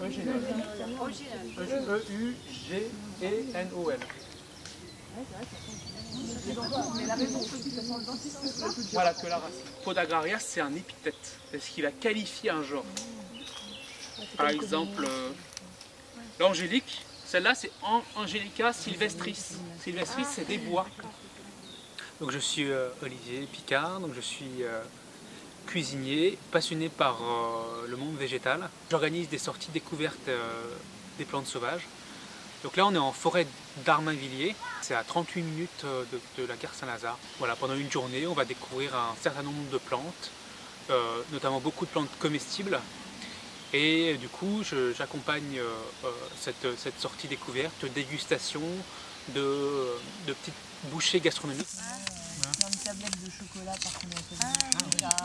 Eugenol. Voilà que la race. Podagraria, c'est un épithète, c'est ce qui va qualifier un genre. Par exemple, l'angélique, celle-là c'est Angelica sylvestris. Sylvestris, c'est des bois. Donc je suis Olivier Picard, donc je suis cuisinier, passionné par le monde végétal. J'organise des sorties découvertes des plantes sauvages. Donc là on est en forêt d'Armainvilliers, c'est à 38 minutes de la gare Saint-Lazare. Voilà, pendant une journée on va découvrir un certain nombre de plantes, notamment beaucoup de plantes comestibles. Et du coup j'accompagne cette sortie découverte, dégustation de petites bouchées gastronomiques. Dans une tablette de chocolat parfumé.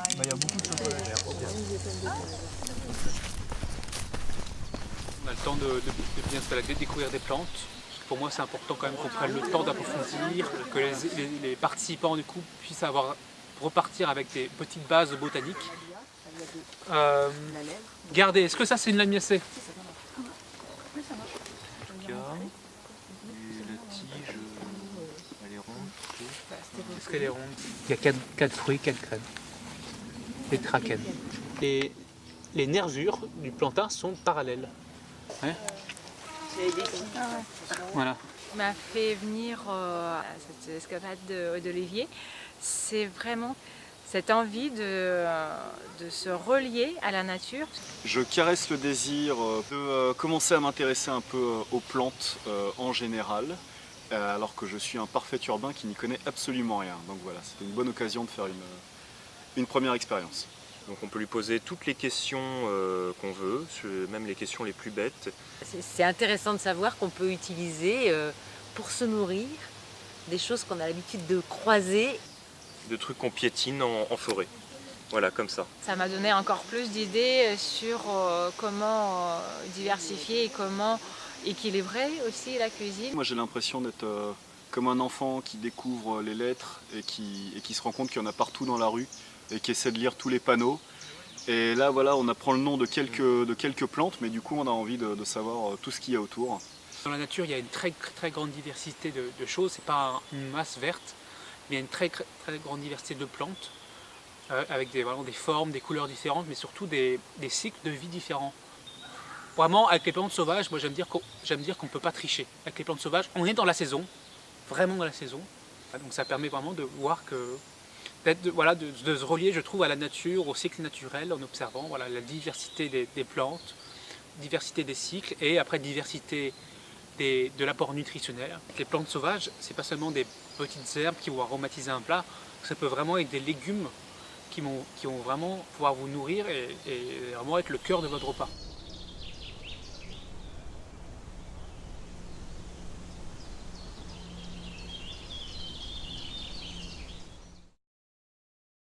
Il y a beaucoup de chocolat. On a le temps de bien se balader, de découvrir des plantes. Pour moi, c'est important quand même qu'on prenne le temps d'approfondir, que les participants du coup puissent repartir avec des petites bases botaniques. Regardez, est-ce que ça c'est une lamiacée? La tige, elle est ronde. Est-ce qu'elle est ronde? Il y a 4 fruits, 4 graines. Les trachènes. Les nervures du plantain sont parallèles. Ouais. Voilà. M'a fait venir à cette escapade d'Olivier, c'est vraiment cette envie de se relier à la nature. Je caresse le désir de commencer à m'intéresser un peu aux plantes en général, alors que je suis un parfait urbain qui n'y connaît absolument rien. Donc voilà, c'était une bonne occasion de faire une première expérience. Donc on peut lui poser toutes les questions qu'on veut, même les questions les plus bêtes. C'est intéressant de savoir qu'on peut utiliser pour se nourrir des choses qu'on a l'habitude de croiser. De trucs qu'on piétine en forêt. Voilà, comme ça. Ça m'a donné encore plus d'idées sur comment diversifier et comment équilibrer aussi la cuisine. Moi j'ai l'impression d'être comme un enfant qui découvre les lettres et qui se rend compte qu'il y en a partout dans la rue et qui essaie de lire tous les panneaux. Et là voilà, on apprend le nom de quelques plantes, mais du coup on a envie de savoir tout ce qu'il y a autour. Dans la nature, il y a une très grande diversité de choses. C'est pas une masse verte, mais il y a une très grande diversité de plantes, avec vraiment des formes, des couleurs différentes, mais surtout des cycles de vie différents. Vraiment, avec les plantes sauvages, moi j'aime dire qu'on ne peut pas tricher. Avec les plantes sauvages, on est dans la saison, vraiment dans la saison. Donc ça permet vraiment de voir que de se relier, je trouve, à la nature, au cycle naturel, en observant voilà, la diversité des plantes, diversité des cycles et après diversité de l'apport nutritionnel. Les plantes sauvages, c'est pas seulement des petites herbes qui vont aromatiser un plat, ça peut vraiment être des légumes qui vont vraiment pouvoir vous nourrir et vraiment être le cœur de votre repas.